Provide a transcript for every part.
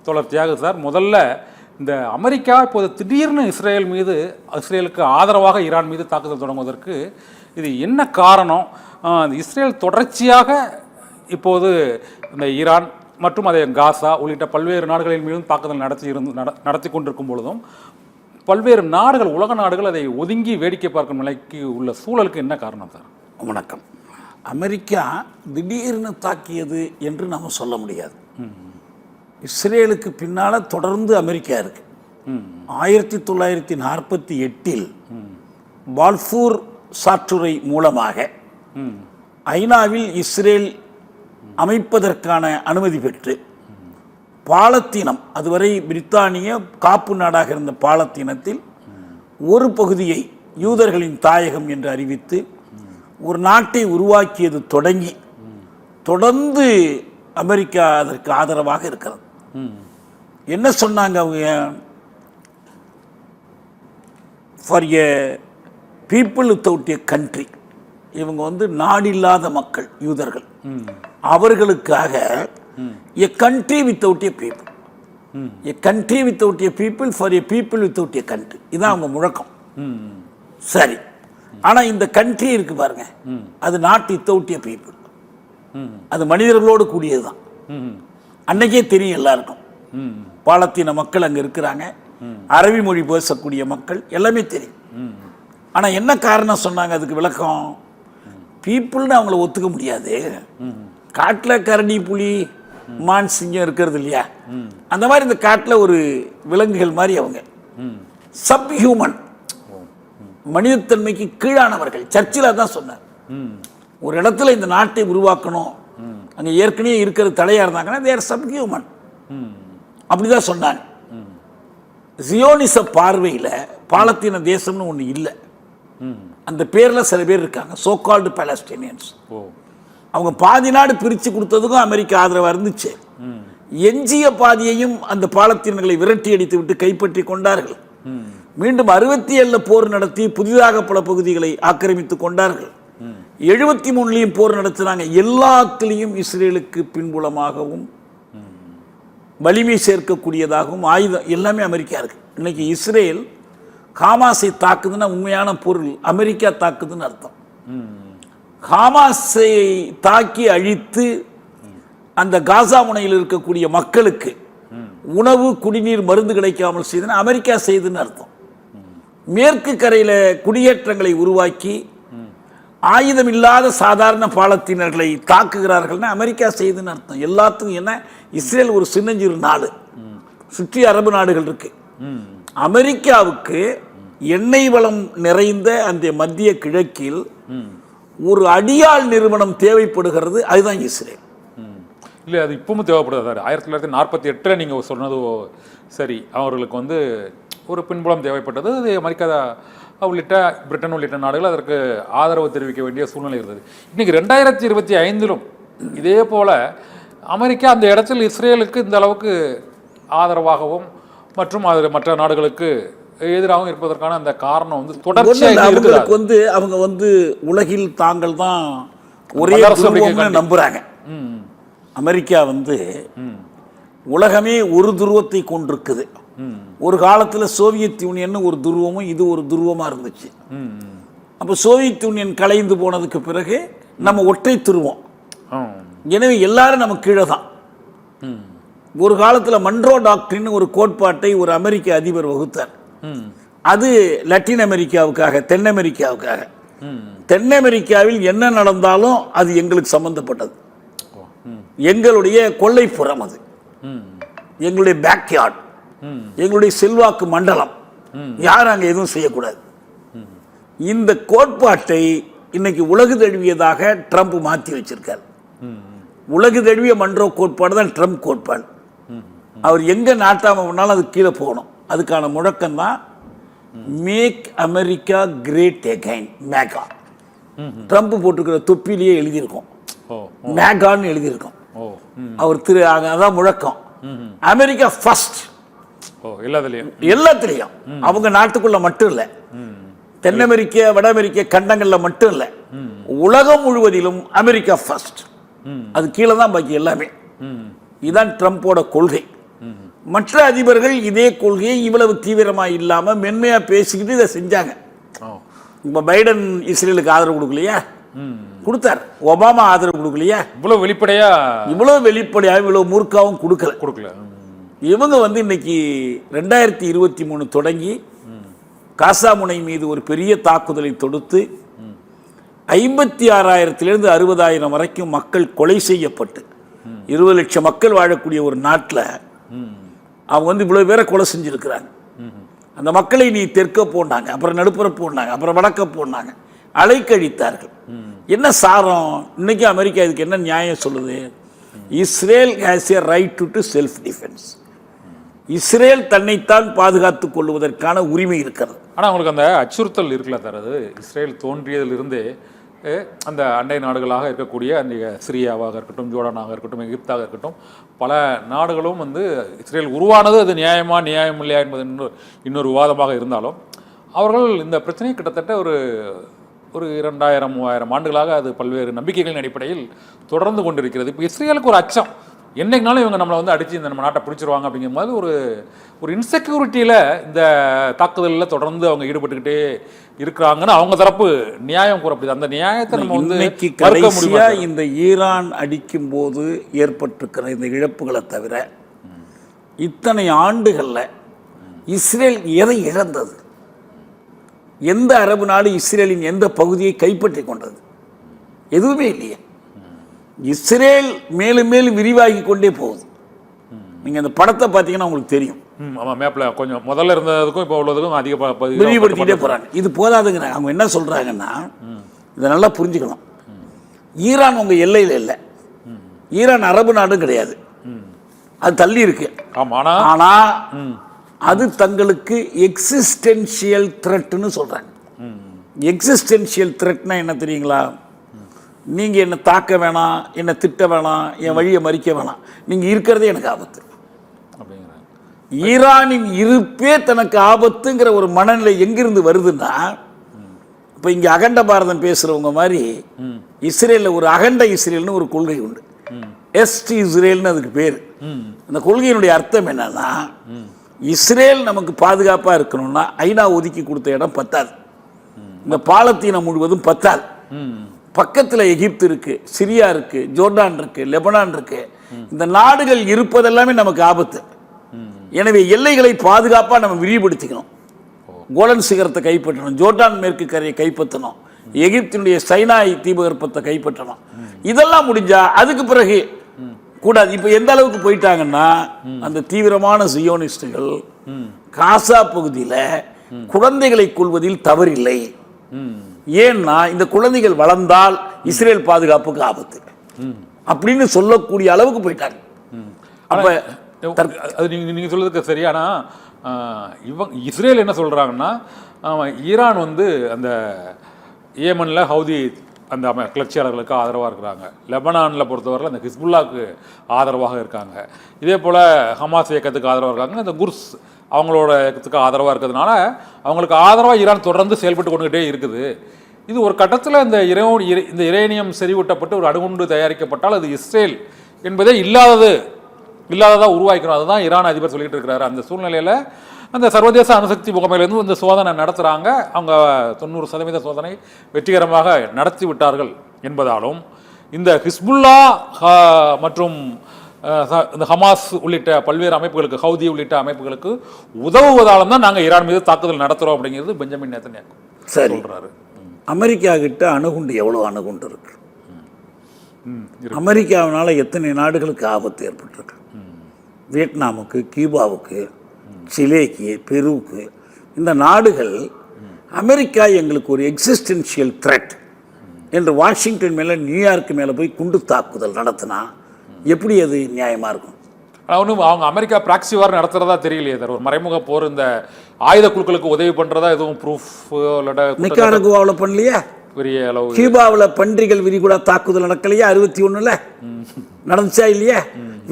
தொடர்ச்சியாக சார், முதல்ல இந்த அமெரிக்கா இப்போது திடீர்னு இஸ்ரேலுக்கு ஆதரவாக ஈரான் மீது தாக்குதல் தொடங்குவதற்கு இது என்ன காரணம்? இஸ்ரேல் தொடர்ச்சியாக இப்போது இந்த ஈரான் மற்றும் அதே காசா உள்ளிட்ட பல்வேறு நாடுகளின் மீதும் தாக்குதல் நடத்தி கொண்டிருக்கும் பொழுதும் பல்வேறு நாடுகள், உலக நாடுகள் அதை ஒதுங்கி வேடிக்கை பார்க்கும் நிலைக்கு உள்ள சூழலுக்கு என்ன காரணம் சார்? வணக்கம். அமெரிக்கா திடீர்னு தாக்கியது என்று நாம் சொல்ல முடியாது. இஸ்ரேலுக்கு பின்னால் தொடர்ந்து அமெரிக்கா இருக்கு. 1948 பால்ஃபூர் சாற்றுரை மூலமாக ஐநாவில் இஸ்ரேல் அமைப்பதற்கான அனுமதி பெற்று பாலத்தீனம், அதுவரை பிரித்தானிய காப்பு நாடாக இருந்த பாலத்தீனத்தில் ஒரு பகுதியை யூதர்களின் தாயகம் என்று அறிவித்து ஒரு நாட்டை உருவாக்கியது தொடங்கி தொடர்ந்து அமெரிக்கா அதற்கு ஆதரவாக இருக்கிறது. என்ன சொன்னாங்க அவங்க? For a people without a country, இவங்க நாடில்லாத மக்கள் யூதர்கள், அவர்களுக்காக எ country without a people, a country without a people for a people without a country, இதான் அவங்க முழக்கம். சரி, ஆனால் இந்த கண்ட்ரி இருக்கு பாருங்க, அது நாட் வித்தவுட் எ பீப்புள், அது மனிதர்களோடு கூடியது தான். அன்னைக்கே தெரியும் எல்லாருக்கும், பாலத்தீன மக்கள் அங்கே இருக்கிறாங்க, அரபி மொழி பேசக்கூடிய மக்கள் எல்லாமே தெரியும். ஆனால் என்ன காரணம் சொன்னாங்க? அதுக்கு விளக்கம், பீப்புள்னு அவங்கள ஒத்துக்க முடியாது. காட்டில் கரடி, புலி, மான், சிங்கம் இருக்கிறது இல்லையா, அந்த மாதிரி இந்த காட்டில் ஒரு விலங்குகள் மாதிரி அவங்க சப் ஹியூமன், மனிதத்தன்மைக்கு கீழானவர்கள். சர்ச்சில் தான் சொன்னார், ஒரு இடத்துல இந்த நாட்டை உருவாக்கணும், அங்கே ஏற்கனவே இருக்கிறது தடையாக இருந்தாங்கன்னா தேர் சப் ஹியூமன், அப்படிதான் சொன்னாங்க. ஜியோனிச பார்வையில் பாலத்தீன தேசம்னு ஒன்று இல்லை. அந்த பேரில் சில பேர் இருக்காங்க, சோகால்டு பாலஸ்தீனியன்ஸ். அவங்க பாதி நாடு பிரித்து கொடுத்ததுக்கும் அமெரிக்கா ஆதரவாக இருந்துச்சு. எஞ்சிய பாதியையும் அந்த பாலத்தீனர்களை விரட்டி அடித்து விட்டு கைப்பற்றி கொண்டார்கள். மீண்டும் 67 போர் நடத்தி புதிதாக பல பகுதிகளை ஆக்கிரமித்து கொண்டார்கள். 73 போர் நடத்தினாங்க. எல்லாத்திலையும் இஸ்ரேலுக்கு பின்புலமாகவும் வலிமை சேர்க்கக்கூடியதாகவும் ஆயுதம் எல்லாமே அமெரிக்கா இருக்கு. இன்னைக்கு இஸ்ரேல் ஹமாஸை தாக்குதுன்னா உண்மையான பொருள் அமெரிக்கா தாக்குதுன்னு அர்த்தம். ஹமாஸை தாக்கி அழித்து அந்த காசா முனையில் இருக்கக்கூடிய மக்களுக்கு உணவு, குடிநீர், மருந்து கிடைக்காமல் செய்துன்னா அமெரிக்கா செய்துன்னு அர்த்தம். மேற்கு கரையில் குடியேற்றங்களை உருவாக்கி ஆயுதம் இல்லாத சாதாரண பாலத்தீனர்களை தாக்குகிறார்கள்னா அமெரிக்கா செய்துன்னு அர்த்தம். எல்லாத்துக்கும் என்ன, இஸ்ரேல் ஒரு சின்னஞ்சிறு நாடு, சுற்றி அரபு நாடுகள் இருக்கு. அமெரிக்காவுக்கு எண்ணெய் வளம் நிறைந்த அந்த மத்திய கிழக்கில் ஒரு அடியாள் நிறுவனம் தேவைப்படுகிறது, அதுதான் இஸ்ரேல். இல்லை, அது இப்பவும் தேவைப்படுது சார். 1948 நீங்கள் சொன்னது சரி, அவர்களுக்கு ஒரு பின்புலம் தேவைப்பட்டது. அது அமெரிக்கா உள்ளிட்ட பிரிட்டன் உள்ளிட்ட நாடுகள் அதற்கு ஆதரவு தெரிவிக்க வேண்டிய சூழ்நிலை இருந்தது. இன்னைக்கு 2025 இதே போல அமெரிக்கா அந்த இடத்தில் இஸ்ரேலுக்கு இந்த அளவுக்கு ஆதரவாகவும் மற்றும் அது மற்ற நாடுகளுக்கு எதிராகவும் இருப்பதற்கான அந்த காரணம் தொடர்ச்சியாக அவங்க உலகில் தாங்கள் தான் ஒரே நம்புறாங்க. அமெரிக்கா உலகமே ஒரு துருவத்தை கொண்டிருக்குது. ஒரு காலத்தில் சோவியத் யூனியன் ஒரு துருவமும் இது ஒரு துருவமா இருந்துச்சு. அப்போ சோவியத் யூனியன் கலைந்து போனதுக்கு பிறகு நம்ம ஒற்றை துருவம். எனவே எல்லாரும் நம்ம கீழே தான். ஒரு காலத்தில் மன்ரோ டாக்டரின் ஒரு கோட்பாட்டை ஒரு அமெரிக்க அதிபர் வகுத்தார். அது லத்தீன் அமெரிக்காவுக்காக, தென் அமெரிக்காவுக்காக. தென் அமெரிக்காவில் என்ன நடந்தாலும் அது எங்களுக்கு சம்பந்தப்பட்டது, எங்களுடைய கொள்ளைப்புறம், அது எங்களுடைய பேக்யார்ட், எங்களுடைய செல்வாக்கு மண்டலம், யாரும் அங்கே எதுவும் செய்யக்கூடாது. இந்த கோட்பாட்டை இன்னைக்கு உலகு தழுவியதாக ட்ரம்ப் மாற்றி வச்சிருக்கார். உலகு தழுவிய மன்றோ கோட்பாடு தான் ட்ரம்ப் கோட்பாடு. அவர் எங்க நாட்டாம பண்ணாலும் அது கீழே போகணும். அதுக்கான முழக்கம் தான் make America great again, MAGA. Trump போட்டிருக்கிற தொப்பிலேயே எழுதியிருக்கோம், மேகான்னு எழுதியிருக்கோம். அவர் அதான் முழக்கம், அமெரிக்கா ஃபர்ஸ்ட். எல்லாத்திலையும் அவங்க நாட்டுக்குள்ள மட்டும் இல்ல, தென் அமெரிக்க, வட அமெரிக்க கண்டங்கள்ல மட்டும் இல்ல, உலகம் முழுவதிலும் அமெரிக்கா ஃபர்ஸ்ட். அது கீழே தான் பாக்கி எல்லாமே. இதுதான் ட்ரம்போட கொள்கை. மற்ற அதிபர்கள் இதே கொள்கையை இவ்வளவு தீவிரமா இல்லாம மென்மையா பேசிக்கிட்டு இதை செஞ்சாங்க. இப்ப பைடன் இஸ்ரேலுக்கு ஆதரவு கொடுக்கலையா? கொடுத்தார். ஒபாமா ஆதரவு கொடுக்கலையா? இவ்வளவு வெளிப்படையா இவ்வளவு மூர்க்காவும் கொடுக்கல. இவங்க இன்னைக்கு 2023 தொடங்கி காசா முனை மீது ஒரு பெரிய தாக்குதலை தொடுத்து 56,000 60,000 வரைக்கும் மக்கள் கொலை செய்யப்பட்டு 20 லட்சம் மக்கள் வாழக்கூடிய ஒரு நாட்டில் அவங்க இவ்வளவு பேரை கொலை செஞ்சிருக்கிறாங்க. அந்த மக்களை நீ தெற்க போனாங்க, அப்புறம் நடுப்புற போனாங்க, அப்புறம் வடக்க போனாங்க, அலைக்கழித்தார்கள். என்ன சாரம்? இன்னைக்கு அமெரிக்கா இதுக்கு என்ன நியாயம் சொல்லுது? Israel has a right to self defence. Israel தன்னைத்தான் பாதுகாத்துக் கொள்வதற்கான உரிமை இருக்கிறது. ஆனால் அவங்களுக்கு அந்த அச்சுறுத்தல் இருக்குல்ல சார். அது இஸ்ரேல் தோன்றியதிலிருந்தே அந்த அண்டை நாடுகளாக இருக்கக்கூடிய அந்த சிரியாவாக இருக்கட்டும், ஜோர்டானாக இருக்கட்டும், எகிப்தாக இருக்கட்டும், பல நாடுகளும் இஸ்ரேல் உருவானது அது நியாயம் இல்லையா என்பது இன்னொரு விவாதமாக இருந்தாலும் அவர்கள் இந்த பிரச்சனையை கிட்டத்தட்ட ஒரு 2000-3000 ஆண்டுகளாக அது பல்வேறு நம்பிக்கைகளின் அடிப்படையில் தொடர்ந்து கொண்டிருக்கிறது. இப்போ இஸ்ரேலுக்கு ஒரு அச்சம், என்னைக்குனாலும் இவங்க நம்மளை அடித்து நம்ம நாட்டை பிடிச்சிருவாங்க அப்படிங்கிற மாதிரி ஒரு இன்செக்யூரிட்டியில் இந்த தாக்குதலில் தொடர்ந்து அவங்க ஈடுபட்டுக்கிட்டே இருக்கிறாங்கன்னு அவங்க தரப்பு நியாயம் கூறப்படுது. அந்த நியாயத்தை நம்ம இன்னைக்கு கடைசியா இந்த ஈரான் அடிக்கும் போது ஏற்பட்டிருக்கிற இந்த இழப்புகளை தவிர இத்தனை ஆண்டுகளில் இஸ்ரேல் எதை இழந்தது? எந்த அரபு நாடு இஸ்ரேலின் எந்த பகுதியை கைப்பற்றி கொண்டது? எதுவுமே இல்லையே. இஸ்ரேல் மேலும் மேலும் விரிவாகி கொண்டே போகுது. நீங்க அந்த படத்தை பார்த்தீங்கன்னா உங்களுக்கு தெரியும். மேப்ல கொஞ்சம் முதல்ல இருந்ததுக்கும் இப்போ உள்ளதுக்கும் அதிக விரிவுபடுத்திட்டே போறாங்க. இது போதாதுங்கிறாங்க. அவங்க என்ன சொல்றாங்கன்னா, இதை நல்லா புரிஞ்சுக்கணும். ஈரான் உங்க எல்லையில் இல்லை. ஈரான் அரபு நாடும் கிடையாது, அது தள்ளி இருக்கு. ஆனா அது தங்களுக்கு எக்ஸிஸ்டென்ஷியல் த்ரெட்னு சொல்றாங்க. எக்ஸிஸ்டென்ஷியல் த்ரெட்னா என்ன தெரியுங்களா? நீங்க என்ன தாக்க வேணாம், என்ன திட்ட வேணாம், என் வழியை மறிக்க வேணாம், நீங்க இருக்கிறதே எனக்கு ஆபத்து. ஈரானின் இருப்பே தனக்கு ஆபத்துங்கிற ஒரு மனநிலை எங்கிருந்து வருதுன்னா, இப்ப இங்க அகண்ட பாரதம் பேசுறவங்க மாதிரி இஸ்ரேல்ல ஒரு அகண்ட இஸ்ரேல்னு ஒரு கொள்கை உண்டு. எஸ்ட் இஸ்ரேல்னு அதுக்கு பேரு. அந்த கொள்கையினுடைய அர்த்தம் என்னன்னா, இஸ்ரேல் நமக்கு பாதுகாப்பா இருக்கணும்னா ஐநா ஒதுக்கி கொடுத்த இடம் பத்தாது, இந்த பாலத்தீனம் முழுவதும் பத்தாது. பக்கத்தில் எகிப்து இருக்கு, சிரியா இருக்கு, ஜோர்டான் இருக்கு, லெபனான் இருக்கு. இந்த நாடுகள் இருப்பதெல்லாமே நமக்கு ஆபத்து. எனவே எல்லைகளை பாதுகாப்பா நம்ம விரிவுபடுத்திக்கணும். கோலன் சிகரத்தை கைப்பற்றணும், ஜோர்டான் மேற்கு கரையை கைப்பற்றணும், எகிப்தினுடைய சைனாய் தீபகற்பத்தை கைப்பற்றணும். இதெல்லாம் முடிஞ்சா அதுக்கு பிறகு கூடாது. இப்ப எந்த அளவுக்கு போயிட்டாங்கன்னா, அந்த தீவிரமான சியோனிஸ்டுகள் காசா பகுதியில் குழந்தைகளை கொள்வதில் தவறில்லை. ஏன்னா இந்த குழந்தைகள் வளர்ந்தால் இஸ்ரேல் பாதுகாப்புக்கு ஆபத்து அப்படின்னு சொல்லக்கூடிய அளவுக்கு போயிட்டாங்க. நீங்க சொல்றதுக்கு சரியானா, இவங்க இஸ்ரேல் என்ன சொல்றாங்கன்னா, ஈரான் அந்த ஏமன்ல ஹவுதி அந்த கிளர்ச்சியாளர்களுக்கு ஆதரவாக இருக்கிறாங்க. லெபனானில் பொறுத்தவரை அந்த ஹிஸ்புல்லாவுக்கு ஆதரவாக இருக்காங்க. இதே போல் ஹமாஸ் இயக்கத்துக்கு ஆதரவாக இருக்காங்க. இந்த குர்ஸ் அவங்களோட இயக்கத்துக்கு ஆதரவாக இருக்கிறதுனால அவங்களுக்கு ஆதரவாக ஈரான் தொடர்ந்து செயல்பட்டு கொண்டுகிட்டே இருக்குது. இது ஒரு கட்டத்தில் இந்த யுரேனியம் செறிவூட்டப்பட்டு ஒரு அணுகுண்டு தயாரிக்கப்பட்டால் அது இஸ்ரேல் என்பதே இல்லாததாக உருவாக்கிறோம். அதுதான் ஈரான் அதிபர் சொல்லிட்டு இருக்கிறாரு. அந்த சூழ்நிலையில் அந்த சர்வதேச அணுசக்தி முகமையிலிருந்து இந்த சோதனை நடத்துகிறாங்க. அவங்க 90% சோதனை வெற்றிகரமாக நடத்தி விட்டார்கள் என்பதாலும், இந்த ஹிஸ்புல்லா மற்றும் இந்த ஹமாஸ் உள்ளிட்ட பல்வேறு அமைப்புகளுக்கு, ஹவுதி உள்ளிட்ட அமைப்புகளுக்கு உதவுவதாலும் தான் நாங்கள் ஈரான் மீது தாக்குதல் நடத்துகிறோம் அப்படிங்கிறது பெஞ்சமின் நேத்தன்யாகு சொல்றாரு. அமெரிக்கா கிட்ட அணுகுண்டு எவ்வளோ அணுகுண்டு இருக்கு? அமெரிக்காவினால எத்தனை நாடுகளுக்கு ஆபத்து ஏற்பட்டிருக்கு? வியட்நாமுக்கு, கியூபாவுக்கு, சிலேக்கு, பெருவுக்கு. இந்த நாடுகள் அமெரிக்கா எங்களுக்கு ஒரு எக்ஸிஸ்டென்ஷியல் த்ரெட் என்று வாஷிங்டன் மேலே, நியூயார்க் மேலே போய் குண்டு தாக்குதல் நடத்தினா எப்படி அது நியாயமா இருக்கும்? அவங்க அமெரிக்கா பிராக்சி வார் நடத்துறதா தெரியலையே சார். ஒரு மறைமுக போர் இந்த ஆயுத குழுக்களுக்கு உதவி பண்றதா எதுவும் ப்ரூஃப் நிக்காரகுவாவில் பண்ணலையா? பெரிய அளவு. கியூபாவில் பன்றிகள் விரிகுடா தாக்குதல் நடக்கலையா? 61 நடந்துச்சா இல்லையா?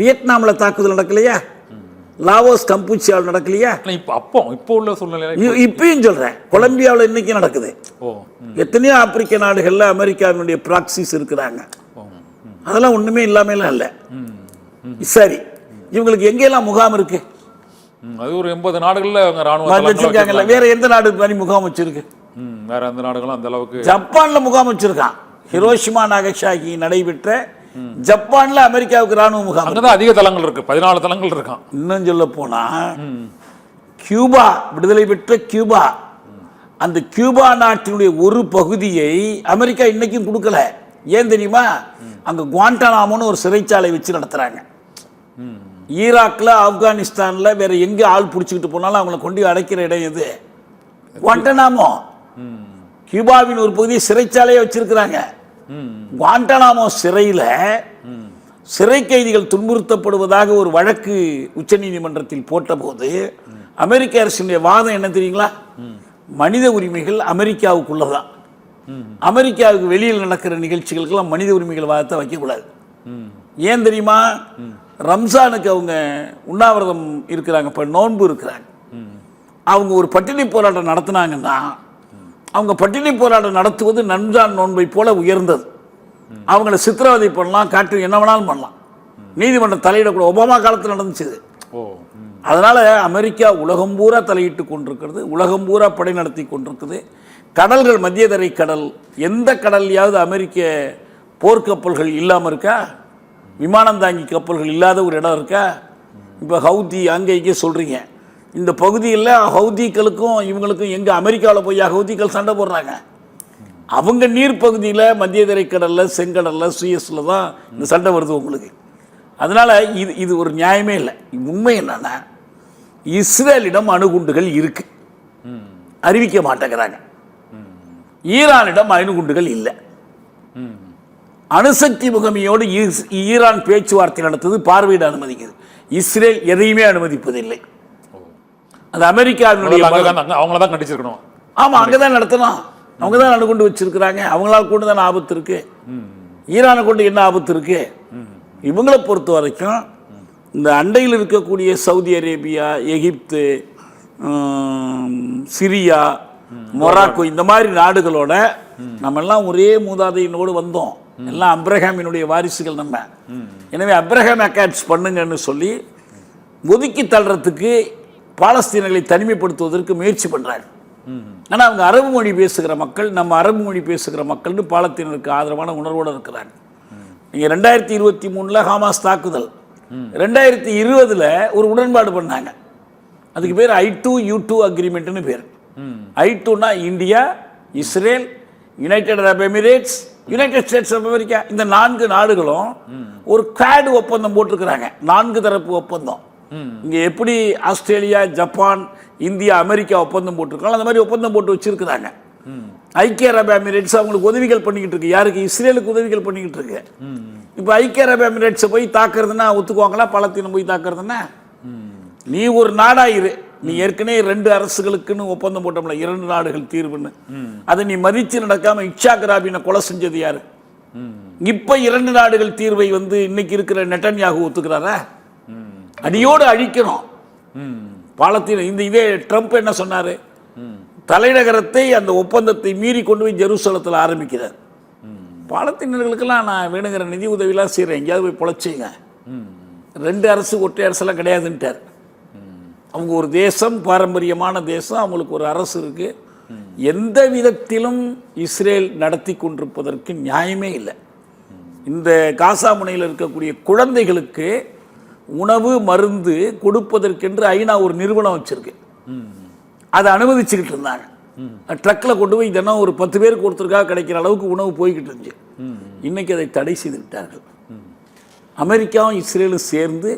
வியட்நாமில் தாக்குதல் நடக்கலையா? லாவோஸ் கம்பூச்சியாவில் நடக்கலையா? இப்போ உள்ள சூழ்நிலை இப்பயும் சொல்றேன். கொலம்பியாவில் இன்னைக்கு நடக்குது. எத்தனையோ ஆப்பிரிக்க நாடுகள்ல அமெரிக்காவினுடைய பிராக்சிஸ் இருக்கிறாங்க. அதெல்லாம் ஒண்ணுமே இல்லாமலாம் இல்லை. சரி, இவங்களுக்கு எங்கெல்லாம் முகாம் இருக்கு அது ஒரு 80 நாடுகள்ல அவங்க ராணுவ வச்சிருக்காங்கல்ல. வேற எந்த நாடு மாதிரி முகாம் வச்சிருக்கு? வேற எந்த நாடுகளும் அந்த அளவுக்கு. ஜப்பான்ல முகாம் வச்சிருக்கான். ஹிரோஷிமா நாகசாகி நடைபெற்ற ஜப்பான்ல அமெரிக்காவுக்கு ராணுவ முகாம். அங்கதான் அதிக தளங்கள் இருக்கு, 14 தளங்கள் இருக்கான். இன்னும் சொல்ல போனா கியூபா, விடுதலை பெற்ற கியூபா, அந்த கியூபா நாட்டினுடைய ஒரு பகுதியை அமெரிக்கா இன்னைக்கும் கொடுக்கல. ஏன் தெரியுமா? அங்க குவாண்டனாமோன்னு ஒரு சிறைச்சாலை வச்சு நடத்துறாங்க. ஈராக்ல, ஆப்கானிஸ்தான்ல வேற எங்க ஆள் பிடிச்சிக்கிட்டு போனாலும் அவங்களை கொண்டு அடைக்கிற இடம் எது? குவாண்டனாமோ. கியூபாவின் ஒரு பகுதியை சிறைச்சாலையை வச்சிருக்கிறாங்க. குவாண்டனாமோ சிறையில சிறை கைதிகள் துன்புறுத்தப்படுவதாக ஒரு வழக்கு உச்சநீதிமன்றத்தில் போட்ட போது அமெரிக்க அரசினுடைய வாதம் என்ன தெரியுங்களா? மனித உரிமைகள் அமெரிக்காவுக்குள்ளதான், அமெரிக்காவுக்கு வெளியில் நடக்கிற நிகழ்ச்சிகளுக்கெல்லாம் மனித உரிமைகள் வாதத்தை வைக்கக்கூடாது. ஏன் தெரியுமா? ரம்ஜானுக்கு அவங்க உண்ணாவிரதம் இருக்கிறாங்க, இப்போ நோன்பு இருக்கிறாங்க. அவங்க ஒரு பட்டினி போராட்டம் நடத்தினாங்கன்னா அவங்க பட்டினி போராட்டம் நடத்துவது ரம்ஜான் நோன்பை போல உயர்ந்தது. அவங்கள சித்திரவதை பண்ணலாம், காட்டு என்ன வேணாலும் பண்ணலாம். நீதிமன்றம் தலையிடக்கூட ஒபாமா காலத்தில் நடந்துச்சு. அதனால அமெரிக்கா உலகம் பூரா தலையிட்டு கொண்டிருக்கிறது, உலகம் பூரா படை நடத்தி கொண்டிருக்குது. கடல்கள், மத்திய தரை கடல், எந்த கடல்லையாவது அமெரிக்க போர்க்கப்பல்கள் இல்லாமல் இருக்கா? விமானம் தாங்கி கப்பல்கள் இல்லாத ஒரு இடம் இருக்கா? இப்போ ஹவுதி அங்கே இங்கே சொல்கிறீங்க. இந்த பகுதியில் ஹவுதிகளுக்கும் இவங்களுக்கும் எங்கே அமெரிக்காவில் போய் ஹவுதிகள் சண்டை போடுறாங்க. அவங்க நீர் பகுதியில் மத்திய தரைக்கடலில், செங்கடலில், சுயஸில் தான் இந்த சண்டை வருது உங்களுக்கு. அதனால் இது ஒரு நியாயமே இல்லை. உண்மை என்னன்னா, இஸ்ரேலிடம் அணுகுண்டுகள் இருக்கு, அறிவிக்க மாட்டேங்கிறாங்க. ஈரானிடம் அணுகுண்டுகள் இல்லை. அணுசக்தி முகமையோடு ஈரான் பேச்சுவார்த்தை நடத்துது, பார்வையிட அனுமதிக்குது. இஸ்ரேல் எதையுமே அனுமதிப்பதில்லை. அது அமெரிக்காவினுடைய அவங்கள தான் கண்டிச்சிருக்கணும். ஆமா, அங்கதான் நடத்தணும். அவங்க தான் அணுகுண்டு வச்சிருக்கிறாங்க. அவங்களால கொண்டு தானே ஆபத்து இருக்கு. ஈரானை கொண்டு என்ன ஆபத்து இருக்கு? இவங்களை பொறுத்த வரைக்கும் இந்த அண்டையில் இருக்கக்கூடிய சவுதி அரேபியா, எகிப்து, சிரியா, மொராக்கோ, இந்த மாதிரி நாடுகளோட நம்ம எல்லாம் ஒரே மூதாதையினோடு வந்தோம். எல்லாம் அப்ரஹாமினுடைய வாரிசுகள் நம்ம. எனவே அப்ரஹாம் அக்காட்ஸ் பண்ணுங்கன்னு சொல்லி ஒதுக்கி தள்ளுறதுக்கு பாலஸ்தீனர்களை தனிமைப்படுத்துவதற்கு முயற்சி பண்றாங்க. ஆனால் அவங்க அரபு மொழி பேசுகிற மக்கள், நம்ம அரபு மொழி பேசுகிற மக்கள்னு பாலஸ்தீனருக்கு ஆதரவான உணர்வோடு இருக்கிறாங்க. நீங்கள் 2023 ஹமாஸ் தாக்குதல், 2020 ஒரு உடன்பாடு பண்ணாங்க. அதுக்கு பேர் I2U2 அக்ரிமெண்ட்னு பேர். I2னா India, Israel, United Arab Emirates, United States of America, இந்த 4 நாடுகளும் ஒரு குவாட் ஒப்பந்தம் போட்டிருக்கிறாங்க. 4 தரப்பு ஒப்பந்தம். இங்க எப்படி ஆஸ்திரேலியா, ஜப்பான், இந்தியா, அமெரிக்கா ஒப்பந்தம் போட்டிருக்காங்க, அந்த மாதிரி ஒப்பந்தம் போட்டு வச்சிருக்கிறாங்க. ஐக்கிய அரபு எமிரேட்ஸ் அவங்களுக்கு உதவிகள் பண்ணிக்கிட்டு இருக்கு. யாருக்கு? இஸ்ரேலுக்கு உதவிகள் பண்ணிக்கிட்டு இருக்கு. இப்போ ஐக்கிய அரபு எமிரேட்ஸை போய் தாக்குறதுன்னா ஒத்துக்குவாங்களா? பாலஸ்தீனம் போய் தாக்குறதுன்னா? நீ ஒரு நாடாயிரு, நீ ஏற்கனவே 2 அரசுகளுக்குன்னு ஒப்பந்தம் போட்டோம்ல, 2 நாடுகள் தீர்வுன்னு, அதை நீ மதிச்சு நடக்காம இட்சாக் ராபினை கொலை செஞ்சது யாரு? இப்ப 2 நாடுகள் தீர்வை இன்னைக்கு இருக்கிற நெட்டன்யாகு ஒத்துக்கிறாரா? அடியோடு அழிக்கணும் பாலஸ்தீனம். இதே ட்ரம்ப் என்ன சொன்னாரு? தலைநகரத்தை, அந்த ஒப்பந்தத்தை மீறி கொண்டு போய் ஜெருசலத்தில் ஆரம்பிக்கிறார். பாலஸ்தீனர்களுக்கெல்லாம் நான் வேணுங்கிற நிதி உதவியெல்லாம் செய்கிறேன், எங்கேயாவது போய் பொழைச்சிங்க. 2 அரசு, ஒற்றை அரசெல்லாம் கிடையாதுன்ட்டார். அவங்க ஒரு தேசம், பாரம்பரியமான தேசம், அவங்களுக்கு ஒரு அரசு இருக்கு. எந்த விதத்திலும் இஸ்ரேல் நடத்தி கொண்டிருப்பதற்கு நியாயமே இல்லை. இந்த காசா முனையில் இருக்கக்கூடிய குழந்தைகளுக்கு உணவு, மருந்து கொடுப்பதற்கென்று ஐநா ஒரு நிறுவனம் வச்சிருக்கு. அதை அனுமதிச்சுக்கிட்டு இருந்தாங்க. ட்ரக்கில் கொண்டு போய் தினம் ஒரு 10 பேருக்கு ஒருத்தருக்காக கிடைக்கிற அளவுக்கு உணவு போய்கிட்டு இருந்துச்சு. இன்னைக்கு அதை தடை செய்து விட்டார்கள். அமெரிக்காவும் இஸ்ரேலும் சேர்ந்து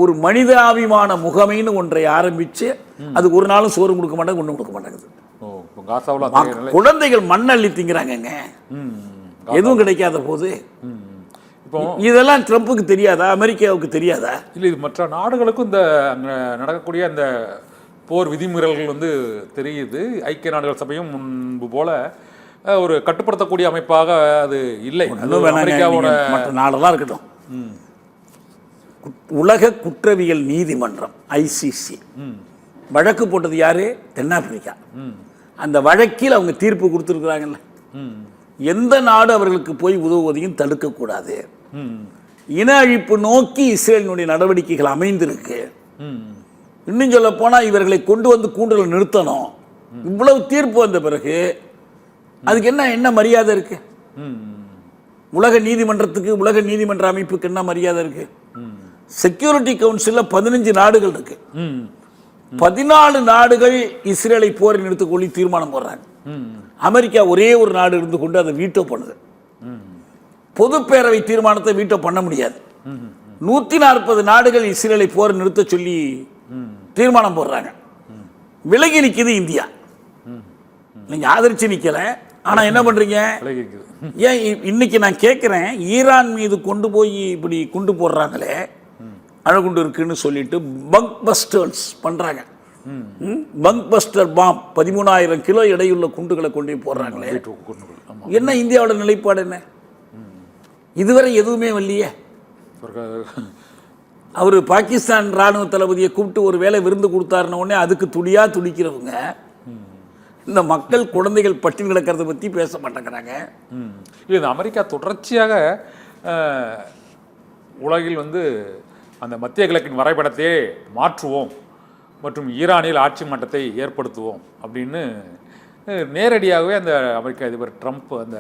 ஒரு மனிதாபிமான முகமைன்னு ஒன்றை ஆரம்பிச்சு, அது ஒரு நாளும் சோறு கொடுக்க மாட்டாங்க, ஒன்றும் கொடுக்க மாட்டாங்குது. குழந்தைகள் மண்ணள்ளி திங்கிறாங்க, எதுவும் கிடைக்காத போது. இதெல்லாம் ட்ரம்புக்கு தெரியாதா? அமெரிக்காவுக்கு தெரியாதா? இல்லை, இது மற்ற நாடுகளுக்கும் இந்த நடக்கக்கூடிய அந்த போர் விதிமுறைகள் தெரியுது. ஐக்கிய நாடுகள் சபையும் முன்பு போல ஒரு கட்டுப்படுத்தக்கூடிய அமைப்பாக அது இல்லை. அமெரிக்காவோட மற்ற நாடெல்லாம் இருக்கட்டும். உலக குற்றவியல் நீதிமன்றம் ICC வழக்கு போட்டது யாரு? தென்னாப்பிரிக்கா. அந்த வழக்கில் அவங்க தீர்ப்பு கொடுத்துருக்குறாங்கல்ல, எந்த நாடு அவர்களுக்கு போய் உதவுவதையும் தடுக்கக்கூடாது. இன அழிப்பு நோக்கி இஸ்ரேலினுடைய நடவடிக்கைகள் அமைந்திருக்கு. இன்னும் சொல்ல போனா இவர்களை கொண்டு வந்து கூண்டுல நிறுத்தணும். இவ்வளவு தீர்ப்பு வந்த பிறகு அதுக்கு என்ன மரியாதை இருக்கு? உலக நீதிமன்றத்துக்கு, உலக நீதிமன்ற அமைப்புக்கு என்ன மரியாதை இருக்கு? செக்யூரிட்டி கவுன்சில்ல 15 நாடுகள் இருக்கு. 14 நாடுகள் இஸ்ரேலை போரை நிறுத்தக்கொள்ளி தீர்மானம் போடுறாங்க. அமெரிக்கா ஒரே ஒரு நாடு இருந்து கொண்டு அதை வீட்டோ பண்ணுது. பொதுப்பேரவை தீர்மானத்தை வீட்டோ பண்ண முடியாது. 140 நாடுகள் இஸ்ரேலை போரை நிறுத்த சொல்லி தீர்மானம் போடுறாங்க. விலகி நிற்குது இந்தியா. நீங்க ஆதரிச்சு நிக்கல, ஆனா என்ன பண்றீங்க? ஏன் இன்னைக்கு நான் கேட்கிறேன், ஈரான் மீது கொண்டு போய் இப்படி குண்டு போடுறாங்களே, அணுகுண்டு இருக்குன்னு சொல்லிட்டு பங்க் பஸ்டர்ஸ் பண்றாங்க. பங்க் பஸ்டர் பாம் 13,000 கிலோ எடையுள்ள குண்டுகளை கொண்டு போடுறாங்களே, என்ன இந்தியாவோட நிலைப்பாடு என்ன? இதுவரை எதுவுமே இல்லையே. அவர் பாகிஸ்தான் ராணுவ தளபதியை கூப்பிட்டு ஒரு வேளை விருந்து கொடுத்தாருன உடனே அதுக்கு துடியா துடிக்கிறவங்க இந்த மக்கள் குழந்தைகள் பட்டினி கிடக்கிறத பற்றி பேச மாட்டேங்கிறாங்க. இது அமெரிக்கா தொடர்ச்சியாக உலகில் அந்த மத்திய கிழக்கின் வரைபடத்தையே மாற்றுவோம் மற்றும் ஈரானில் ஆட்சி மட்டத்தை ஏற்படுத்துவோம் அப்படின்னு நேரடியாகவே அந்த அமெரிக்க அதிபர் ட்ரம்ப் அந்த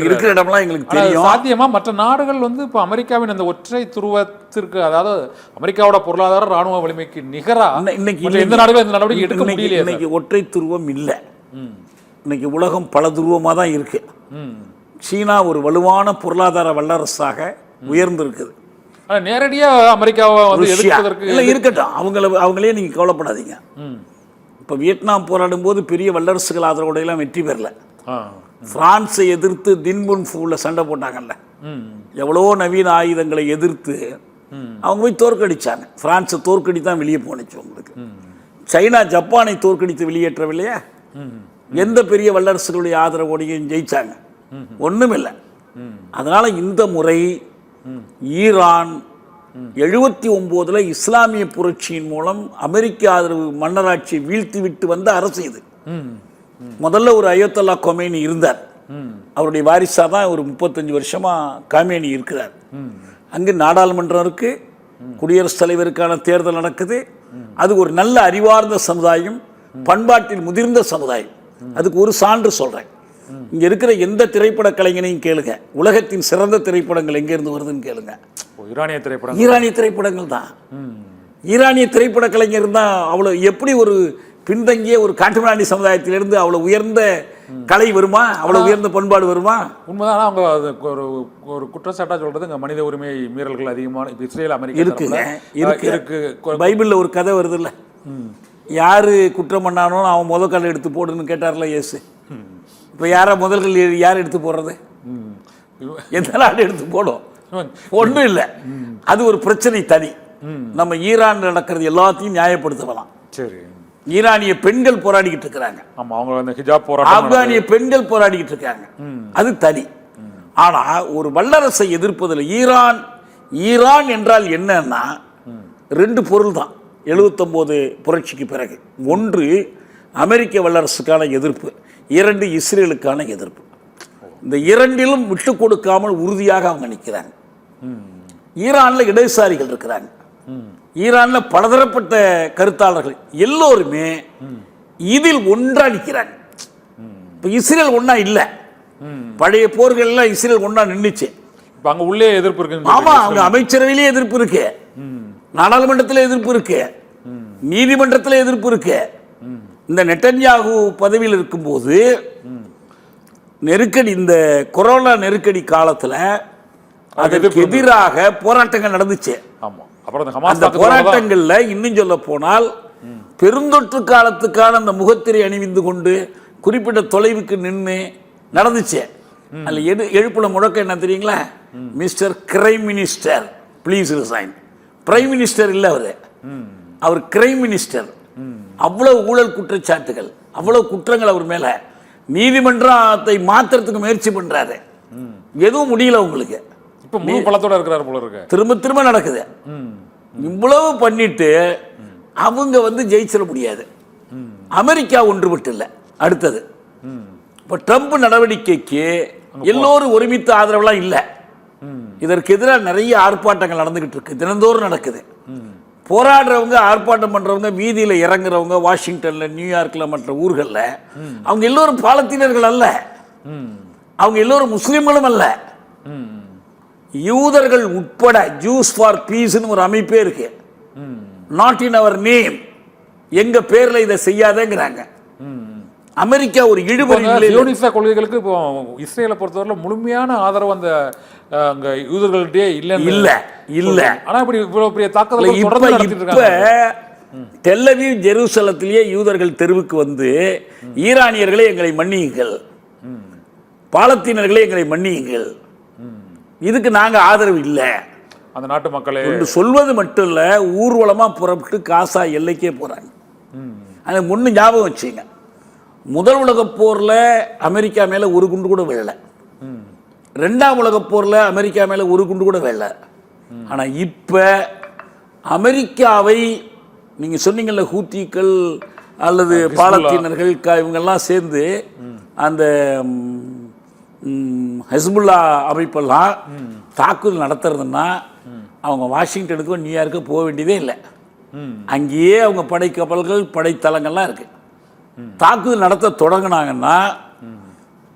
இருக்கிற இடம்லாம் எங்களுக்கு தெரியும். சாத்தியமா மற்ற நாடுகள் இப்போ அமெரிக்காவின் அந்த ஒற்றை துருவத்திற்கு, அதாவது அமெரிக்காவோட பொருளாதார ராணுவ வலிமைக்கு நிகரா இன்னைக்கு எந்த நாடுகளும் இந்த நடவடிக்கை எடுக்க முடியல. இன்னைக்கு ஒற்றை துருவம் இல்லை. இன்னைக்கு உலகம் பல துருவமா தான் இருக்கு. சீனா ஒரு வலுவான பொருளாதார வல்லரசாக உயர்ந்திருக்குது. நேரடியா அமெரிக்காவை எதிர்ப்பதற்கு இருக்கட்டும், அவங்களே நீங்க கவலைப்படாதீங்க. இப்போ வியட்நாம் போராடும் போது பெரிய வல்லரசுகள் ஆதரவோடையெல்லாம் வெற்றி பெறல. பிரான்ஸை எதிர்த்து தின்புன்ஃபூல சண்டை போட்டாங்கல்ல, எவ்வளோ நவீன ஆயுதங்களை எதிர்த்து அவங்க போய் தோற்கடிச்சாங்க. பிரான்ஸை தோற்கடி தான் வெளியே போனுச்சு. உங்களுக்கு சைனா ஜப்பானை தோற்கடித்து வெளியேற்றவில்லையா? எந்த பெரிய வல்லரசுகளுடைய ஆதரவோடையும் ஜெயிச்சாங்க? ஒண்ணுமில்லை. அதனால இந்த முறை ஈரான் 79 இஸ்லாமிய புரட்சியின் மூலம் அமெரிக்க ஆதரவு மன்னராட்சியை வீழ்த்தி விட்டு வந்த அரசு இது. முதல்ல ஒரு அயோத்தல்லா கொமேனி இருந்தார். அவருடைய வாரிசா தான் ஒரு 35 வருஷமா காமேனி இருக்கிறார். அங்கு நாடாளுமன்றம் இருக்கு, குடியரசுத் தலைவருக்கான தேர்தல் நடக்குது. அது ஒரு நல்ல அறிவார்ந்த சமுதாயம், பண்பாட்டில் முதிர்ந்த சமுதாயம். அதுக்கு ஒரு சான்று சொல்றேன். இங்க இருக்கிற எந்த திரைப்பட கலைஞனையும் கேளுங்க, உலகத்தின் சிறந்த திரைப்படங்கள் எங்க இருந்து வருதுன்னு கேளுங்க. ஈரானிய திரைப்படங்கள் தான். ஈரானிய திரைப்பட கலைஞர் தான். அவ்வளவு எப்படி ஒரு பின்தங்கிய ஒரு காட்டுமிராண்டி சமுதாயத்திலிருந்து அவ்வளவு உயர்ந்த கலை வருமா? அவ்வளவு உயர்ந்த பண்பாடு வருமா? உண்மைதான். அவங்க ஒரு குற்றச்சாட்டா சொல்றது மனித உரிமை மீறல்கள் அதிகமான இஸ்ரேல் அமெரிக்கா இருக்கு. பைபிள்ல ஒரு கதை வருது இல்ல, யாரு குற்றம் பண்ணானோ அவன் முதல் கல்லை எடுத்து போடுன்னு கேட்டார்ல இயேசு. இப்ப யார் எடுத்து போடுறது? எந்த நாடு எடுத்து போடும்? ஒன்றும் இல்லை. அது ஒரு பிரச்சனை தனி. நம்ம ஈரான் நடக்கிறது எல்லாத்தையும் நியாயப்படுத்தலாம். சரி, ஈரானிய பெண்கள் போராடிக்கிட்டு இருக்கிறாங்க, ஆப்கானிய பெண்கள் போராடிக்கிட்டு இருக்காங்க, அது தனி. ஆனா ஒரு வல்லரசை எதிர்ப்பதில் ஈரான் என்றால் என்னன்னா 2 பொருள் தான் 79 புரட்சிக்கு பிறகு. ஒன்று அமெரிக்க வல்லரசுக்கான எதிர்ப்பு, 2 இஸ்ரேலுக்கான எதிர்ப்பு. இந்த இரண்டிலும் விட்டு கொடுக்காமல் உறுதியாக அவங்க நிற்கிறாங்க. ஈரான்ல இடதுசாரிகள் இருக்கிறாங்க, ஈரான்ல பலதரப்பட்ட கருத்தாளர்கள், எல்லோருமே இதில் ஒன்றா நிற்கிறாங்க. இப்ப இஸ்ரேல் ஒன்னா இல்ல, பழைய போர்கள் எல்லாம் இஸ்ரேல் ஒன்னா நின்றுச்சு. அங்க உள்ளே எதிர்ப்பு இருக்கு. ஆமா, அவங்க அமைச்சரவையிலே எதிர்ப்பு இருக்கு, நாடாளுமன்றத்தில் எதிர்ப்பு இருக்கு, நீதிமன்றத்தில் எதிர்ப்பு இருக்கு. இந்த நெட்டன்யாகு பதவியில் இருக்கும்போது நெருக்கடி, இந்த கொரோனா நெருக்கடி காலத்துல அதற்கு எதிராக போராட்டங்கள் நடந்துச்சு. அந்த போராட்டங்கள்ல இன்னும் சொல்ல போனால் பெருந்தொற்று காலத்துக்கான அந்த முகத்திரை அணிவிந்து கொண்டு குறிப்பிட்ட தொலைவுக்கு நின்று நடந்துச்சு. அதுல எழுப்புல முழக்கம் என்ன தெரியுங்களா? Mister crime minister please resign. Prime minister இல்ல அவர் கிரைம் மினிஸ்டர். அவ்வளவு ஊழல் குற்றச்சாட்டுகள், அவ்வளவு குற்றங்கள் அவர் மேல. நீதிமன்றத்தை மாத்திரத்துக்கு முயற்சி பண்றாரு, எதுவும் முடியல உங்களுக்கு. இப்ப முழு பலத்தோட இருக்கிறார் போல இருக்கு. திரும்ப நடக்குது. இவ்வளவு பண்ணிட்டு அவங்க ஜெயிச்சிட முடியாது. அமெரிக்கா ஒன்றுபட்டு இல்ல. அடுத்தது இப்ப ட்ரம்ப் நடவடிக்கைக்கு எல்லோரும் ஒருமித்த ஆதரவுலாம் இல்ல. இதற்கு எதிராக நிறைய ஆர்ப்பாட்டங்கள் நடந்துகிட்டு இருக்கு, தினந்தோறும் நடக்குது. போராடுறவங்க, ஆர்ப்பாட்டம் பண்றவங்க, வீதியில இறங்குறவங்க, வாஷிங்டன்ல, நியூயார்க்ல, மற்ற ஊர்கள்ல அவங்க எல்லோரும் பாலத்தீனர்கள் அல்ல, அவங்க எல்லோரும் முஸ்லிம்களும் அல்ல. யூதர்கள் உட்பட ஜூஸ் ஃபார் பீஸ்னு ஒரு அமைப்பே இருக்கு. நாட் இன் அவர் நேம், எங்க பேர்ல இதை செய்யாதேங்கிறாங்க. அமெரிக்கா ஒரு இழுபறி சியோனிச கொள்கைகளுக்கு இப்போ இஸ்ரேலை பொறுத்தவரை முழுமையான ஆதரவு அந்த அங்க யூதர்கள்ட்டே இல்ல. ஆனா இப்படி இவ்வளவு பெரிய தாக்குதல் தொடர்ந்து நடத்திட்டு இருக்காங்க. டெல் அவீவ், ஜெருசலத்திலேயே யூதர்கள் தெருவுக்கு வந்து ஈரானியர்களே எங்களை மன்னியுங்கள், பாலத்தீனர்களே எங்களை மன்னியுங்கள், இதுக்கு நாங்க ஆதரவு இல்லை அந்த நாட்டு மக்களே சொல்வது மட்டும் இல்ல, ஊர்வலமா புறப்பட்டு காசா எல்லைக்கே போறாங்க. அது முன்னு ஞாபகம் வச்சுங்க, முதல் உலகப் போர்ல அமெரிக்கா மேல ஒரு குண்டு கூட விழல, ரெண்டாம் உலகப் போர்ல அமெரிக்கா மேல ஒரு குண்டு கூட விழல. ஆனா இப்ப அமெரிக்காவை நீங்க சொன்னீங்கல்ல, ஹூத்திகள் அல்லது பாலத்தீனர்கள் இவங்கெல்லாம் சேர்ந்து அந்த ஹெஸ்புல்லா அமைப்பெல்லாம் தாக்குதல் நடத்துறதுன்னா அவங்க வாஷிங்டனுக்கோ நியூயார்க்கோ போக வேண்டியதே இல்லை. அங்கேயே அவங்க படை கப்பல்கள், படைத்தளங்கள்லாம் இருக்கு. தாக்குதல் நடத்த தொடங்கினாங்கன்னா,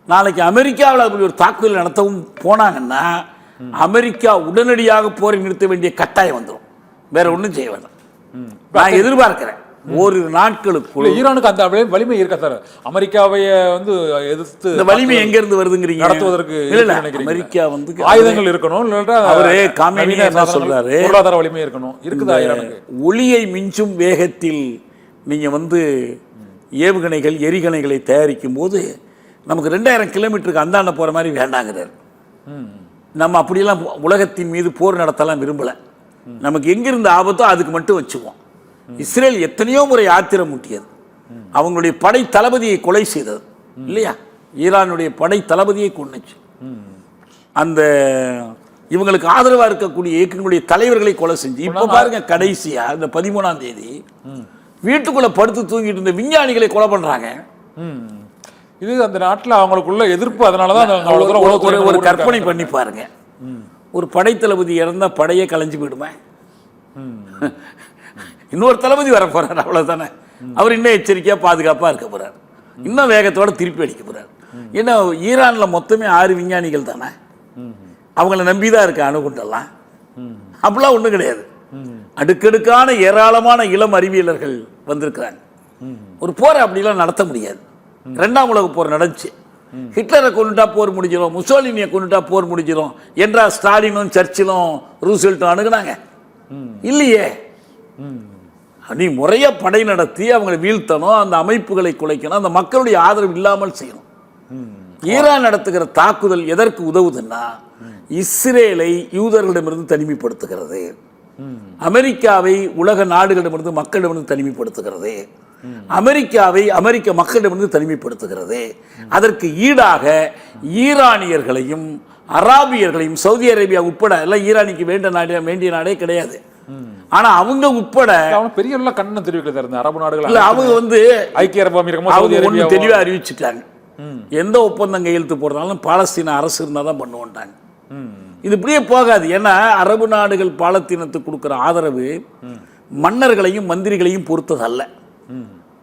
நாளைக்கு அமெரிக்காவில் அப்படி ஒரு தாக்குதல் நடத்தவும் போனாங்கன்னா அமெரிக்கா உடனடியாக போரை நிறுத்த வேண்டிய கட்டாயம் வந்துடும். வேற ஒன்றும் செய்ய வேண்டாம். நான் எதிர்பார்க்கிறேன் ஓரிரு நாட்களுக்குள்ள. ஈரானுக்கு அந்த வலிமை இருக்கா சார்? அமெரிக்காவை வந்து எதிர்த்து இந்த வலிமை எங்க இருந்து வருதுங்கிறீங்க? நடத்துவதற்கு அமெரிக்கா வந்து ஆயுதங்கள் இருக்கணும், இல்லாட்டா அவரே காமெனி என்ன சொல்றாரு, பொருளாதார வலிமை இருக்கணும். இருக்குதா ஈரானுக்கு? ஒளியை மிஞ்சும் வேகத்தில் நீங்க வந்து ஏவுகணைகள், எரிகணைகளை தயாரிக்கும் போது நமக்கு 2000 கிலோமீட்டருக்கு அந்தாண்ட போற மாதிரி வேண்டாங்கிறார். நம்ம அப்படியெல்லாம் உலகத்தின் மீது போர் நடத்தலாம் விரும்பல. நமக்கு எங்கிருந்த ஆபத்தோ அதுக்கு மட்டும் வச்சுக்குவோம். இஸ்ரேல் எத்தனையோ முறை ஆத்திரம் மூட்டியது, அவங்களுடைய படை தளபதியை கொலை செய்தது இல்லையா? ஈரானுடைய படை தளபதியை கொன்னுச்சு. அந்த இவங்களுக்கு ஆதரவா இருக்கக்கூடிய இயக்கங்களுடைய தலைவர்களை கொலை செஞ்சு, இப்ப பாருங்க கடைசியா இந்த 13ஆம் தேதி வீட்டுக்குள்ள படுத்து தூங்கிட்டு இருந்த விஞ்ஞானிகளை கொலை பண்றாங்க. இது அந்த நாட்டில் அவங்களுக்குள்ள எதிர்ப்பு. அதனாலதான் ஒரு கற்பனை பண்ணி பாருங்க, ஒரு படை தளபதி இறந்தா படையே கலைஞ்சு போயிடுமா? இன்னொரு தளபதி வர போறாரு, அவ்வளவுதானே. அவர் இன்னும் எச்சரிக்கையா பாதுகாப்பா இருக்க போறாரு, இன்னும் வேகத்தோட திருப்பி அடிக்க போறாரு. ஏன்னா ஈரான்ல மொத்தமே 6 விஞ்ஞானிகள் தானே, அவங்கள நம்பிதான் இருக்கு அணுகுண்டெல்லாம். அப்படிலாம் ஒண்ணும் கிடையாது. அடுக்கடுக்கான ஏராளமான இளம் அறிவியலர்கள் வந்திருக்கிறாங்க. ஒரு போரை அப்படிலாம் நடத்த முடியாது. 2ஆம் உலக போர் நடந்துச்சு, ஹிட்லரை கொண்டுட்டா போர் முடிஞ்சிடும், முசோலினியை கொண்டுட்டா போர் முடிஞ்சிடும் என்றா ஸ்டாலினும் சர்ச்சிலும் ரூஸ்வெல்ட்டும் அணுகுனாங்க? இல்லையே. நீ முறையா படை நடத்தி அவங்களை வீழ்த்தணும், அந்த அமைப்புகளை குலைக்கணும், அந்த மக்களுடைய ஆதரவு இல்லாமல் செய்யணும். ஈரான் நடத்துகிற தாக்குதல் எதற்கு உதவுதுன்னா, இஸ்ரேலை யூதர்களிடமிருந்து தனிமைப்படுத்துகிறது, அமெரிக்காவை உலக நாடுகளிடமிருந்து மக்களிடமிருந்து தனிமைப்படுத்துகிறது, அமெரிக்காவை அமெரிக்க மக்களிடமிருந்து தனிமைப்படுத்துகிறது. அதற்கு ஈடாக ஈரானியர்களையும் அராபியர்களையும், சவுதி அரேபியா உட்பட எல்லாம் ஈரானிக்கு வேண்டிய நாடே கிடையாது. ஆனா அவங்க உட்பட பெரிய கண்ணன் தெரிவிக்கல அரபு நாடுகள். இல்ல, அவங்க வந்து ஐக்கிய அரபு அமீரகம் தெளிவா அறிவிச்சுட்டாங்க, எந்த ஒப்பந்தம் கையெழுத்து போடுறாலும் பாலஸ்தீன அரசு இருந்தா தான் பண்ணுவோம்ட்டாங்க. இது இப்படியே போகாது. ஏன்னா அரபு நாடுகள் பாலஸ்தீனத்துக்கு கொடுக்கிற ஆதரவு மன்னர்களையும் மந்திரிகளையும் பொறுத்தது அல்ல,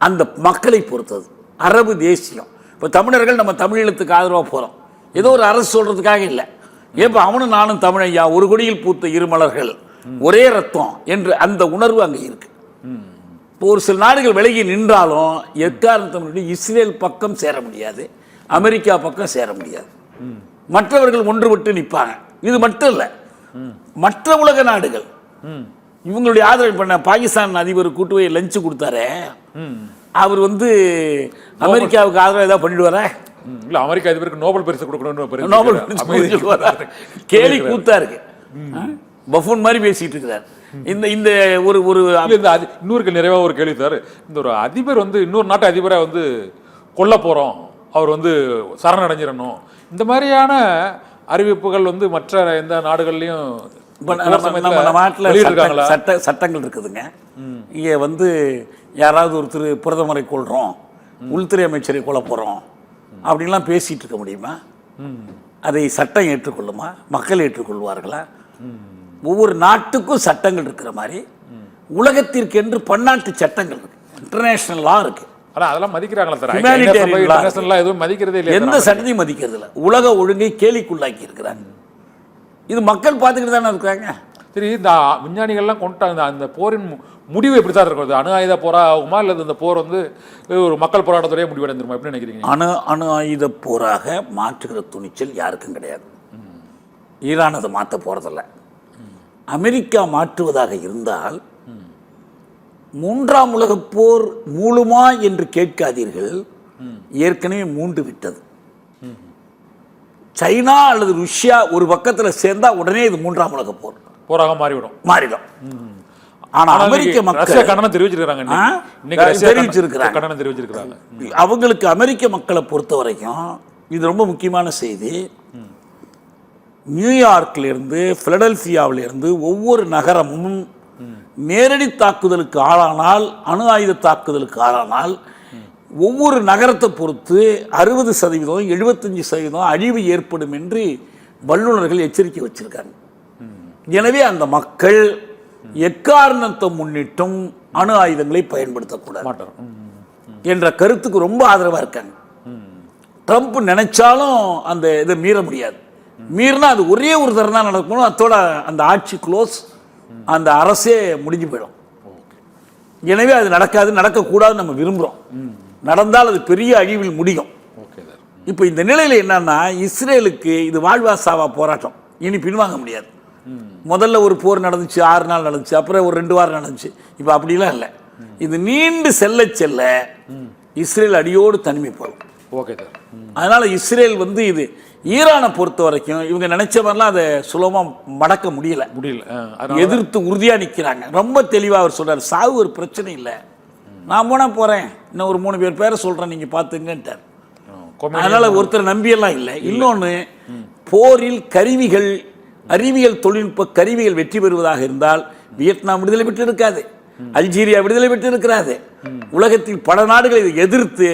அந்த மக்களை பொறுத்தது. அரபு தேசியம். இப்ப தமிழர்கள் நம்ம தமிழீழத்துக்கு ஆதரவா போறோம், ஏதோ ஒரு அரசு சொல்றதுக்காக இல்லை. ஏப்ப அவனும் நானும் தமிழையா, ஒரு கொடியில் பூத்த இருமலர்கள், ஒரே ரத்தம் என்று அந்த உணர்வு அங்கே இருக்கு. ஒரு சில நாடுகள் விலகி நின்றாலும் எக்காரணத்தை இஸ்ரேல் பக்கம் சேர முடியாது, அமெரிக்கா பக்கம் சேர முடியாது. மற்றவர்கள் ஒன்றுபட்டு நிற்பாங்க. இது மட்டும் இல்ல, மற்ற உலக நாடுகள் இவங்களுடைய ஆதரவு பண்ண பாகிஸ்தான் அதிபர் கூட்டு போய் லஞ்ச் கொடுத்தாரு, அவர் வந்து அமெரிக்காவுக்கு ஆதரவு ஏதாவது பண்ணிடுவாரா? இல்ல, அமெரிக்க அதிபருக்கு நோபல் பரிசு கொடுக்கணும், நோபல் கேலி கூத்தா இருக்கு, பஃபூன் மாதிரி பேசிட்டு இருக்கிறார். இந்த இந்த ஒரு ஒரு இன்னொரு நிறைவா ஒரு கேள்வி சார், இந்த ஒரு அதிபர் வந்து இன்னொரு நாட்டு அதிபரை வந்து கொல்ல போறோம், அவர் வந்து சரணடைஞ்சிடணும், இந்த மாதிரியான அறிவிப்புகள் வந்து மற்ற எந்த நாடுகள்லயும் நம்ம நாட்டில் சட்டங்கள் இருக்குதுங்க. இங்கே வந்து யாராவது ஒருத்தர் பிரதமரை கொள்றோம், உள்துறை அமைச்சரை கொல்ல போறோம் அப்படின்லாம் பேசிட்டு இருக்க முடியுமா? அதை சட்டம் ஏற்றுக்கொள்ளுமா? மக்கள் ஏற்றுக்கொள்வார்களா? ஒவ்வொரு நாட்டுக்கும் சட்டங்கள் இருக்கிற மாதிரி உலகத்திற்கு என்று பன்னாட்டு சட்டங்கள் இருக்கு, இன்டர்நேஷனல் லா இருக்கு. ஆனா அதெல்லாம் மதிக்கிறாங்களா சார்? Humanitarian law. இன்டர்நேஷனல் எதுவும் மதிக்கிறதே இல்லை. எந்த சட்டத்தையும் மதிக்கிறது இல்லை. உலக ஒழுங்கை கேலிக்குள்ளாக்கி இருக்கிறாங்க. இது மக்கள் பார்த்துக்கிட்டு தானே இருக்கிறாங்க. சரி, இந்த விஞ்ஞானிகள்லாம் கொண்டாங்க அந்த போரின் முடிவு எப்படி தான் இருக்கிறது? அணு ஆயுத போரா ஆகுமா இல்லை இந்த போர் வந்து ஒரு மக்கள் போராட்டத்தோடய முடிவடைந்துருமா? எப்படி நினைக்கிறீங்க? அணு ஆயுத போராக மாற்றுகிற துணிச்சல் யாருக்கும் கிடையாது. ஈரான் அதை மாற்ற போறதில்ல. அமெரிக்கா மாற்றுவதாக இருந்தால் மூன்றாம் உலக போர் மூளுமா என்று கேட்காதீர்கள், ஏற்கனவே மூண்டு விட்டது. சைனா அல்லது ருஷ்யா ஒரு பக்கத்தில் சேர்ந்தா உடனே இது மூன்றாம் உலக போராக மாறிடும். ஆனா அமெரிக்க மக்கள் கண்டனம் தெரிவிச்சிருக்காங்க. அவங்களுக்கு அமெரிக்க மக்களை பொறுத்த வரைக்கும் இது ரொம்ப முக்கியமான செய்தி. நியூயார்க்ல இருந்து பிலடெல்பியாவில இருந்து ஒவ்வொரு நகரமும் நேரடி தாக்குதலுக்கு ஆளானால், அணு ஆயுத தாக்குதலுக்கு ஆளானால், ஒவ்வொரு நகரத்தை பொறுத்து 60%, 75% அழிவு ஏற்படும் என்று வல்லுநர்கள் எச்சரிக்கை வச்சிருக்காங்க. எனவே அந்த மக்கள் எக்காரணத்தை முன்னிட்டும் அணு ஆயுதங்களை பயன்படுத்தக்கூடாது என்ற கருத்துக்கு ரொம்ப ஆதரவா இருக்காங்க. ட்ரம்ப் நினைச்சாலும் அந்த இதை மீற முடியாது. மீறினா அது ஒரே ஒரு தரம் தான் நடக்கணும். அதோட அந்த ஆட்சி க்ளோஸ், அந்த அரசே முடிஞ்சு போயிடும். எனவே அது நடக்காது, நடக்கக்கூடாது நம்ம விரும்புகிறோம். நடந்தால் அது பெரிய அழிவில் முடியும். இப்போ இந்த நிலையில் என்னன்னா, இஸ்ரேலுக்கு இது வாழ்வா சாவா போராட்டம். இனி பின்வாங்க முடியாது. முதல்ல ஒரு போர் நடந்துச்சு, 6 நாள் நடந்துச்சு, அப்புறம் ஒரு 2 வாரம் நடந்துச்சு. இப்போ அப்படிலாம் இல்லை. இது நீண்டு செல்ல செல்ல இஸ்ரேல் அடியோடு தனிமைப்படும். அதனால இஸ்ரேல் வந்து இது ஈரானை பொறுத்த வரைக்கும் இவங்க நினைச்ச மாதிரிலாம் அதை சுலபமா மடக்க முடியல. எதிர்த்து உறுதியா நிக்கிறாங்க. ரொம்ப தெளிவா அவர் சொல்றாரு, சாவு ஒரு பிரச்சனை இல்லை, நான் போனா போறேன், இன்னும் ஒரு 3 பேர் பேரை சொல்றேன், நீங்க பாத்துங்கன்ட்டார். அதனால ஒருத்தர் நம்பியெல்லாம் இல்லை. இன்னொன்னு, போரில் கருவிகள், அறிவியல் தொழில்நுட்ப கருவிகள் வெற்றி பெறுவதாக இருந்தால் வியட்நாம் விடுதலை பெற்று இருக்காது, அல்ஜீரியா விடுதலை பெற்று இருக்கிறாது. உலகத்தில் பல நாடுகள் இதை எதிர்த்து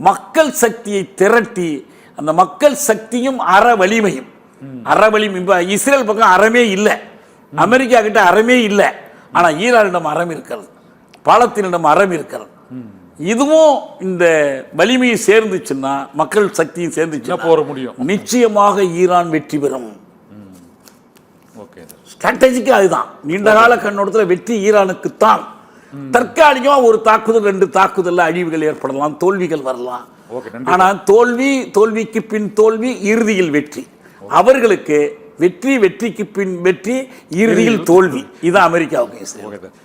மக்கள் சக்தியை திரட்டி, அந்த மக்கள் சக்தியும் அற வலிமையும், இஸ்ரேல் பக்கம் அறமே இல்லை, அமெரிக்கா கிட்ட அறமே இல்லை. ஆனா ஈரானிடம் அறம் இருக்கிறது, பாலத்தினிடம் அறம் இருக்கிறது. இதுவும் இந்த வலிமையை சேர்ந்துச்சுன்னா, மக்கள் சக்தியும் சேர்ந்துச்சுன்னா போற முடியும். நிச்சயமாக ஈரான் வெற்றி பெறும். ஸ்ட்ராட்டஜிக்கு அதுதான். நீண்டகால கண்ணோட்டத்தில் வெற்றி ஈரானுக்குத்தான். தற்காலிகமாக ஒரு தாக்குதல் 2 தாக்குதல் அழிவுகள் ஏற்படலாம், தோல்விகள் வரலாம். ஆனா தோல்விக்கு பின் தோல்வி, இறுதியில் வெற்றி. அவர்களுக்கு வெற்றிக்கு பின் வெற்றி, இறுதியில் தோல்வி. இது அமெரிக்காவுக்கு.